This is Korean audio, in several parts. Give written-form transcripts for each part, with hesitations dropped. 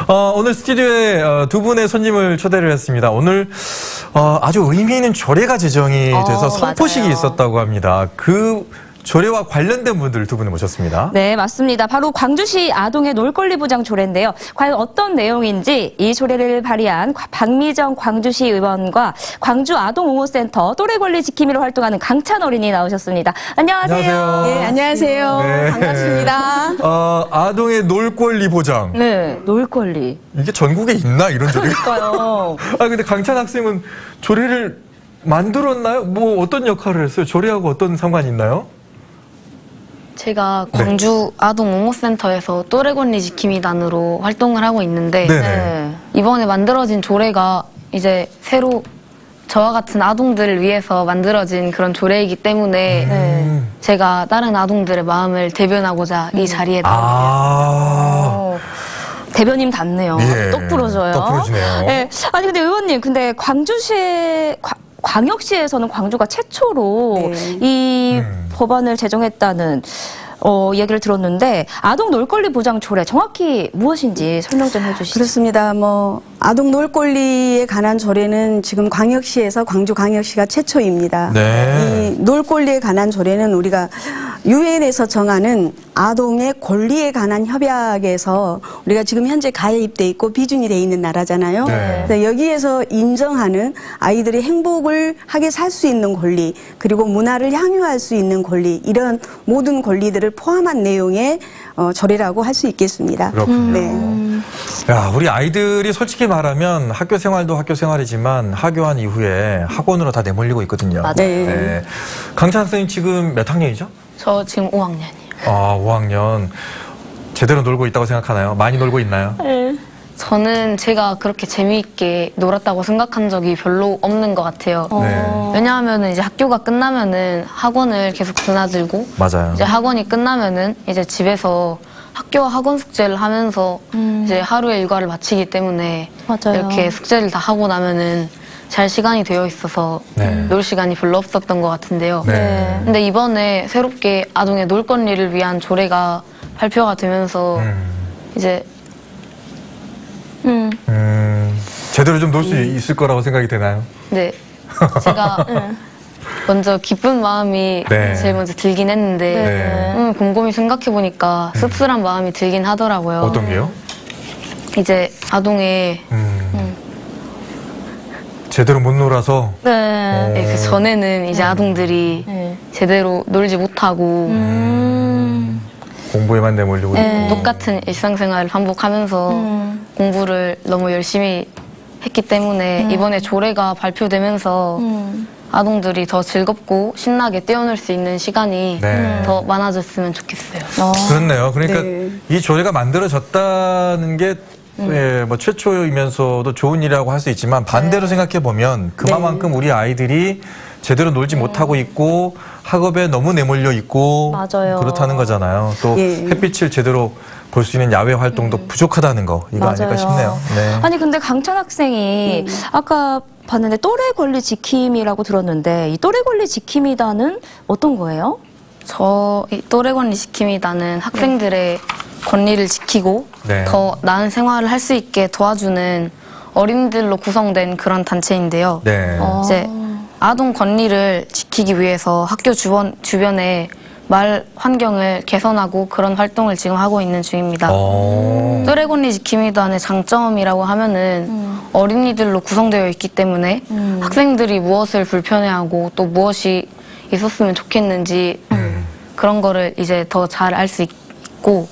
오늘 스튜디오에 두 분의 손님을 초대를 했습니다. 오늘 아주 의미 있는 조례가 제정이 돼서 선포식이 맞아요. 있었다고 합니다. 그 조례와 관련된 분들 두 분을 모셨습니다. 네, 맞습니다. 바로 광주시 아동의 놀권리 보장 조례인데요. 과연 어떤 내용인지 이 조례를 발의한 박미정 광주시 의원과 광주 아동옹호센터 또래 권리 지킴이로 활동하는 강찬 어린이 나오셨습니다. 안녕하세요. 안녕하세요. 네, 안녕하세요. 네. 반갑습니다. 아동의 놀권리 보장. 네, 놀권리. 이게 전국에 있나 이런 조례가? 그러니까요. 근데 강찬 학생은 조례를 만들었나요? 뭐 어떤 역할을 했어요? 조례하고 어떤 상관이 있나요? 제가 광주 아동옹호센터에서 또래권리 지킴이단으로 활동을 하고 있는데 네네. 이번에 만들어진 조례가 이제 새로 저와 같은 아동들을 위해서 만들어진 그런 조례이기 때문에 제가 다른 아동들의 마음을 대변하고자 이 자리에 나왔습니다. 대변인 답네요. 예. 똑 부러져요. 똑 부러지네요. 네. 아니 근데 의원님, 근데 광주시에 광역시에서는 광주가 최초로 이 법안을 제정했다는 이야기를 들었는데 아동 놀권리 보장 조례 정확히 무엇인지 설명 좀 해주시죠. 그렇습니다. 아동 놀권리에 관한 조례는 지금 광역시에서 광주광역시가 최초입니다. 네. 이 놀권리에 관한 조례는 우리가 유엔에서 정하는 아동의 권리에 관한 협약에서 우리가 지금 현재 가입돼 있고 비준이 돼 있는 나라잖아요. 네. 그래서 여기에서 인정하는 아이들이 행복을 하게 살 수 있는 권리, 그리고 문화를 향유할 수 있는 권리, 이런 모든 권리들을 포함한 내용의 조례라고 할 수 있겠습니다. 그렇군요. 네. 야, 우리 아이들이 솔직히 말하면 학교 생활도 학교 생활이지만 학교한 이후에 학원으로 다 내몰리고 있거든요. 맞아요. 네. 강찬 선생님 지금 몇 학년이죠? 저 지금 5학년이에요. 5학년. 제대로 놀고 있다고 생각하나요? 많이 놀고 있나요? 저는 제가 그렇게 재미있게 놀았다고 생각한 적이 별로 없는 것 같아요. 네. 왜냐하면 이제 학교가 끝나면은 학원을 계속 드나들고 맞아요. 이제 학원이 끝나면은 이제 집에서 학교와 학원 숙제를 하면서 이제 하루의 일과를 마치기 때문에 맞아요. 이렇게 숙제를 다 하고 나면은 잘 시간이 되어 있어서 놀 시간이 별로 없었던 것 같은데요. 네. 근데 이번에 새롭게 아동의 놀권리를 위한 조례가 발표가 되면서 이제 제대로 좀 놀 수 있을 거라고 생각이 되나요? 네 제가 먼저 기쁜 마음이 제일 먼저 들긴 했는데 곰곰이 생각해 보니까 씁쓸한 마음이 들긴 하더라고요. 어떤 게요? 이제 아동의 제대로 못 놀아서 네, 그 전에는 이제 아동들이 제대로 놀지 못하고 공부에만 내몰리고 있고. 똑같은 일상생활을 반복하면서 공부를 너무 열심히 했기 때문에 이번에 조례가 발표되면서 아동들이 더 즐겁고 신나게 뛰어놀 수 있는 시간이 더 많아졌으면 좋겠어요. 그렇네요. 그러니까 네. 이 조례가 만들어졌다는 게 최초이면서도 좋은 일이라고 할 수 있지만 반대로 생각해 보면 그만큼 우리 아이들이 제대로 놀지 못하고 있고 학업에 너무 내몰려 있고 맞아요. 그렇다는 거잖아요. 또 햇빛을 제대로 볼 수 있는 야외 활동도 부족하다는 거 이거 아닐까 맞아요. 싶네요. 네. 아니 근데 강찬 학생이 아까 봤는데 또래 권리 지킴이라고 들었는데 이 또래 권리 지킴이단은 어떤 거예요? 이 또래 권리 지킴이단은 학생들의 권리를 지키고 네. 더 나은 생활을 할 수 있게 도와주는 어린이들로 구성된 그런 단체인데요. 네. 이제 아동 권리를 지키기 위해서 학교 주변에 말 환경을 개선하고 그런 활동을 지금 하고 있는 중입니다. 또래 권리 지킴이단의 장점이라고 하면은 어린이들로 구성되어 있기 때문에 학생들이 무엇을 불편해하고 또 무엇이 있었으면 좋겠는지 그런 거를 이제 더 잘 알 수 있고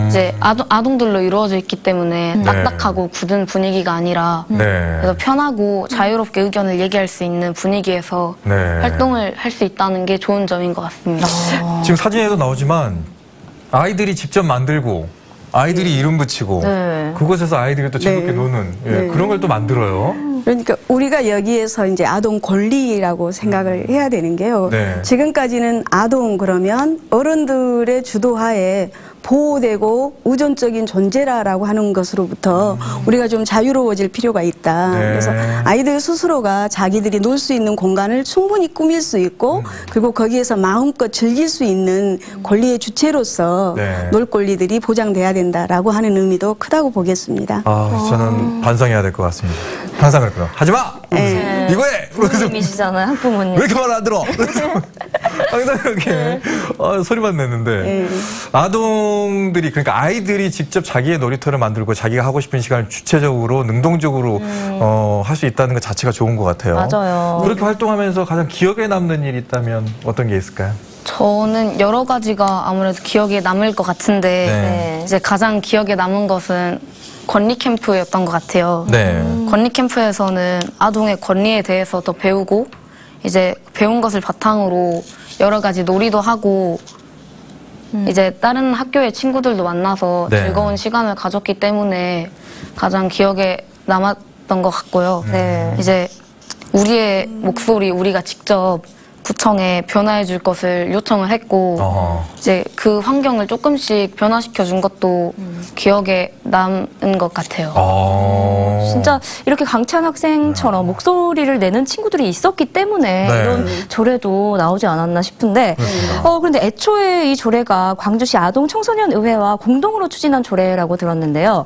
이제 아동들로 이루어져 있기 때문에 딱딱하고 굳은 분위기가 아니라 그래서 편하고 자유롭게 의견을 얘기할 수 있는 분위기에서 활동을 할 수 있다는 게 좋은 점인 것 같습니다. 지금 사진에도 나오지만 아이들이 직접 만들고 아이들이 이름 붙이고 그곳에서 아이들이 또 즐겁게 노는 그런 걸 또 만들어요. 그러니까 우리가 여기에서 이제 아동 권리라고 생각을 해야 되는 게요. 네. 지금까지는 아동 그러면 어른들의 주도하에 보호되고 의존적인 존재라고 하는 것으로부터 우리가 좀 자유로워질 필요가 있다. 네. 그래서 아이들 스스로가 자기들이 놀 수 있는 공간을 충분히 꾸밀 수 있고 그리고 거기에서 마음껏 즐길 수 있는 권리의 주체로서 네. 놀 권리들이 보장돼야 된다라고 하는 의미도 크다고 보겠습니다. 저는 반성해야 될 것 같습니다. 항상 그랬거든요. 하지 마! 네. 이거 해! 부모님이시잖아요, 학부모님. 왜 이렇게 말 안 들어? 항상 이렇게 소리만 냈는데 아동들이 그러니까 아이들이 직접 자기의 놀이터를 만들고 자기가 하고 싶은 시간을 주체적으로 능동적으로 할 수 있다는 것 자체가 좋은 것 같아요. 맞아요. 그렇게 활동하면서 가장 기억에 남는 일이 있다면 어떤 게 있을까요? 저는 여러 가지가 아무래도 기억에 남을 것 같은데 네. 이제 가장 기억에 남은 것은 권리 캠프였던 것 같아요. 네. 권리 캠프에서는 아동의 권리에 대해서 더 배우고 이제 배운 것을 바탕으로 여러 가지 놀이도 하고 이제 다른 학교의 친구들도 만나서 네. 즐거운 시간을 가졌기 때문에 가장 기억에 남았던 것 같고요. 네. 이제 우리의 목소리 우리가 직접 구청에 변화해 줄 것을 요청을 했고 이제 그 환경을 조금씩 변화시켜 준 것도 기억에 남은 것 같아요. 진짜 이렇게 강찬 학생처럼 목소리를 내는 친구들이 있었기 때문에 네. 이런 조례도 나오지 않았나 싶은데 그런데 애초에 이 조례가 광주시 아동청소년의회와 공동으로 추진한 조례라고 들었는데요.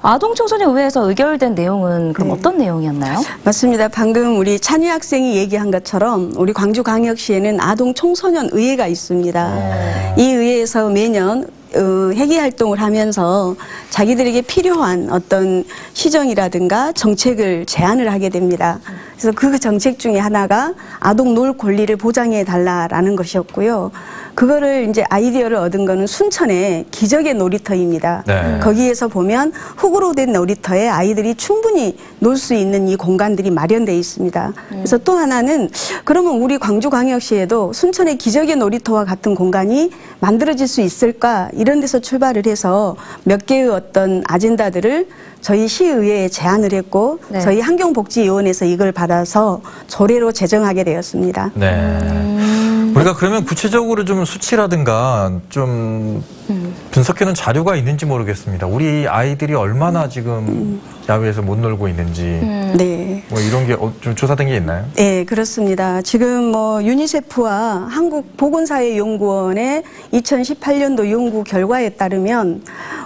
아동청소년의회에서 의결된 내용은 그럼 어떤 내용이었나요? 맞습니다. 방금 우리 찬희 학생이 얘기한 것처럼 우리 광주광역시에는 아동청소년의회가 있습니다. 이 의회에서 매년 회계 활동을 하면서 자기들에게 필요한 어떤 시정이라든가 정책을 제안을 하게 됩니다. 그래서 그 정책 중에 하나가 아동 놀 권리를 보장해 달라라는 것이었고요. 그거를 이제 아이디어를 얻은 거는 순천의 기적의 놀이터입니다. 네. 거기에서 보면 흙으로 된 놀이터에 아이들이 충분히 놀 수 있는 이 공간들이 마련되어 있습니다. 그래서 또 하나는 그러면 우리 광주광역시에도 순천의 기적의 놀이터와 같은 공간이 만들어질 수 있을까 이런 데서 출발을 해서 몇 개의 어떤 아젠다들을 저희 시의회에 제안을 했고 네. 저희 환경복지위원회에서 이걸 받아서 조례로 제정하게 되었습니다. 네. 우리가 그러면 구체적으로 좀 수치라든가 좀 분석해놓은 자료가 있는지 모르겠습니다. 우리 아이들이 얼마나 지금 야외에서 못 놀고 있는지 네. 뭐 이런 게 좀 조사된 게 있나요? 네, 그렇습니다. 지금 뭐 유니세프와 한국보건사회연구원의 2018년도 연구 결과에 따르면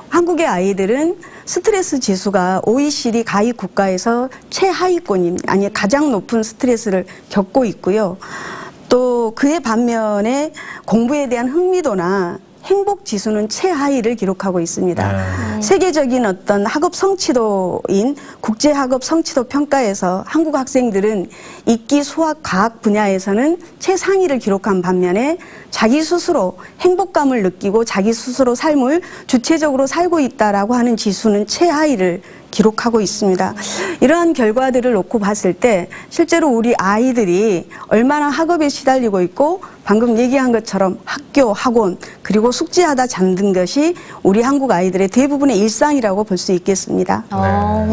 한국의 아이들은 스트레스 지수가 OECD 가입 국가에서 최하위권입니다. 아니 가장 높은 스트레스를 겪고 있고요. 또 그의 반면에 공부에 대한 흥미도나 행복 지수는 최하위를 기록하고 있습니다. 세계적인 어떤 학업 성취도인 국제 학업 성취도 평가에서 한국 학생들은 읽기, 수학, 과학 분야에서는 최상위를 기록한 반면에 자기 스스로 행복감을 느끼고 자기 스스로 삶을 주체적으로 살고 있다라고 하는 지수는 최하위를 기록하고 있습니다. 이러한 결과들을 놓고 봤을 때 실제로 우리 아이들이 얼마나 학업에 시달리고 있고 방금 얘기한 것처럼 학교, 학원 그리고 숙제하다 잠든 것이 우리 한국 아이들의 대부분의 일상이라고 볼 수 있겠습니다.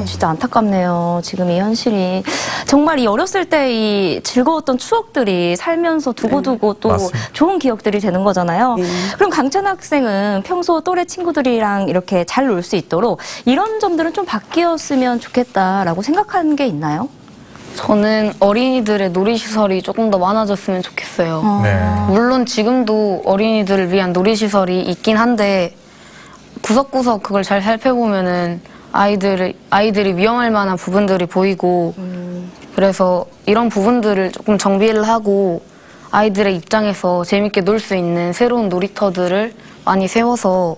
진짜 안타깝네요. 지금 이 현실이. 정말 이 어렸을 때 이 즐거웠던 추억들이 살면서 두고두고 또 맞습니다. 좋은 기억들이 되는 거잖아요. 그럼 강찬 학생은 평소 또래 친구들이랑 이렇게 잘 놀 수 있도록 이런 점들은 좀 바뀌었으면 좋겠다라고 생각하는 게 있나요? 저는 어린이들의 놀이시설이 조금 더 많아졌으면 좋겠어요. 네. 물론 지금도 어린이들을 위한 놀이시설이 있긴 한데 구석구석 그걸 잘 살펴보면은 아이들이 위험할 만한 부분들이 보이고 그래서 이런 부분들을 조금 정비를 하고 아이들의 입장에서 재밌게 놀 수 있는 새로운 놀이터들을 많이 세워서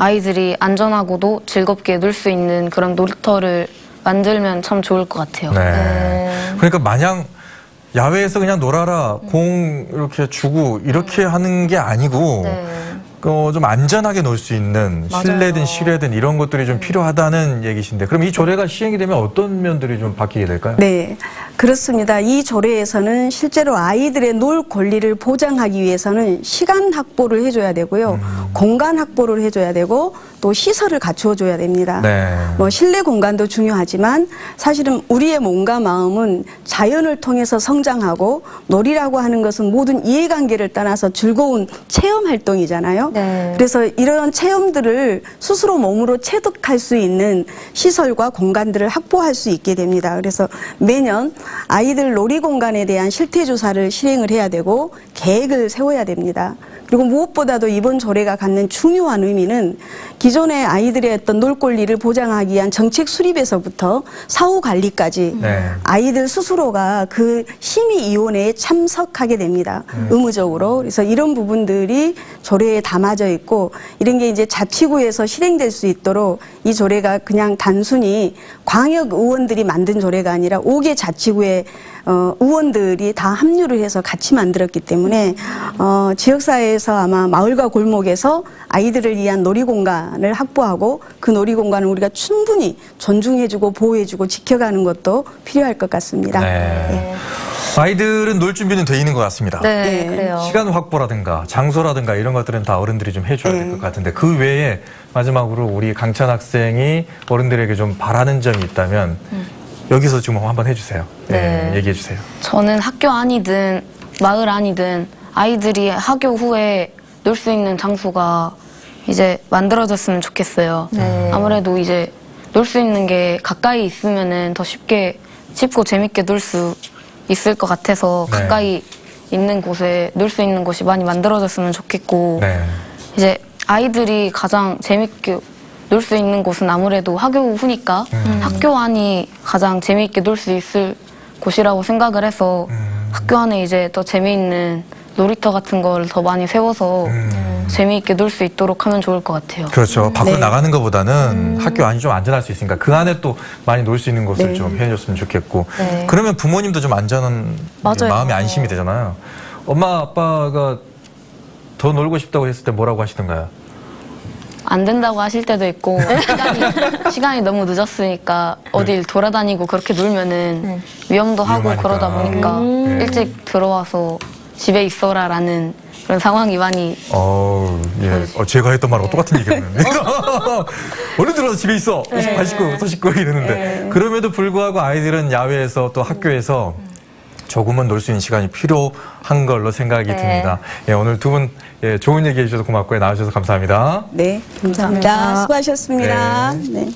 아이들이 안전하고도 즐겁게 놀 수 있는 그런 놀이터를 만들면 참 좋을 것 같아요. 네. 그러니까 마냥 야외에서 그냥 놀아라, 공 이렇게 주고 이렇게 하는 게 아니고 좀 안전하게 놀 수 있는 실내든 실외든 이런 것들이 좀 필요하다는 얘기신데 그럼 이 조례가 시행이 되면 어떤 면들이 좀 바뀌게 될까요? 네, 그렇습니다. 이 조례에서는 실제로 아이들의 놀 권리를 보장하기 위해서는 시간 확보를 해줘야 되고요. 공간 확보를 해줘야 되고 또 시설을 갖추어줘야 됩니다. 네. 뭐 실내 공간도 중요하지만 사실은 우리의 몸과 마음은 자연을 통해서 성장하고 놀이라고 하는 것은 모든 이해관계를 떠나서 즐거운 체험 활동이잖아요. 있거든요. 네. 그래서 이런 체험들을 스스로 몸으로 체득할 수 있는 시설과 공간들을 확보할 수 있게 됩니다. 그래서 매년 아이들 놀이 공간에 대한 실태 조사를 실행을 해야 되고 계획을 세워야 됩니다. 그리고 무엇보다도 이번 조례가 갖는 중요한 의미는 기존의 아이들의 어떤 놀 권리를 보장하기 위한 정책 수립에서부터 사후 관리까지 아이들 스스로가 그 심의위원회에 참석하게 됩니다. 의무적으로. 그래서 이런 부분들이 조례에 담아져 있고 이런 게 이제 자치구에서 실행될 수 있도록 이 조례가 그냥 단순히 광역 의원들이 만든 조례가 아니라 5개 자치구의 의원들이 다 합류를 해서 같이 만들었기 때문에 지역사회에서 아마 마을과 골목에서 아이들을 위한 놀이공간을 확보하고 그 놀이공간을 우리가 충분히 존중해주고 보호해주고 지켜가는 것도 필요할 것 같습니다. 네. 아이들은 놀 준비는 돼 있는 것 같습니다. 네, 그래요. 시간 확보라든가 장소라든가 이런 것들은 다 어른들이 좀 해줘야 될 것 같은데 그 외에 마지막으로 우리 강찬 학생이 어른들에게 좀 바라는 점이 있다면 여기서 지금 한번 해주세요. 네, 얘기해 주세요. 저는 학교 안이든 마을 안이든 아이들이 학교 후에 놀 수 있는 장소가 이제 만들어졌으면 좋겠어요. 아무래도 이제 놀 수 있는 게 가까이 있으면은 더 쉽고 재밌게 놀 수 있을 것 같아서 가까이 있는 곳에 놀 수 있는 곳이 많이 만들어졌으면 좋겠고 이제 아이들이 가장 재밌게 놀 수 있는 곳은 아무래도 학교 후니까 학교 안이 가장 재미있게 놀 수 있을 곳이라고 생각을 해서 학교 안에 이제 더 재미있는 놀이터 같은 걸 더 많이 세워서 재미있게 놀 수 있도록 하면 좋을 것 같아요. 그렇죠. 밖으로 나가는 것보다는 학교 안이 좀 안전할 수 있으니까 그 안에 또 많이 놀 수 있는 곳을 좀 해줬으면 좋겠고 그러면 부모님도 좀 안전한 마음이 안심이 되잖아요. 엄마 아빠가 더 놀고 싶다고 했을 때 뭐라고 하시던가요? 안 된다고 하실 때도 있고 시간이 너무 늦었으니까 어딜 돌아다니고 그렇게 놀면은 위험도 하고 위험하니까. 그러다 보니까 일찍 들어와서 집에 있어라라는 그런 상황이 많이 제가 했던 말하고 똑같은 얘기였는데 얼른 들어와서 집에 있어 발 씻고 손 씻고 이러는데 그럼에도 불구하고 아이들은 야외에서 또 학교에서 조금은 놀 수 있는 시간이 필요한 걸로 생각이 듭니다. 오늘 두 분 좋은 얘기 해주셔서 고맙고요. 나와주셔서 감사합니다. 네, 감사합니다. 수고하셨습니다. 네.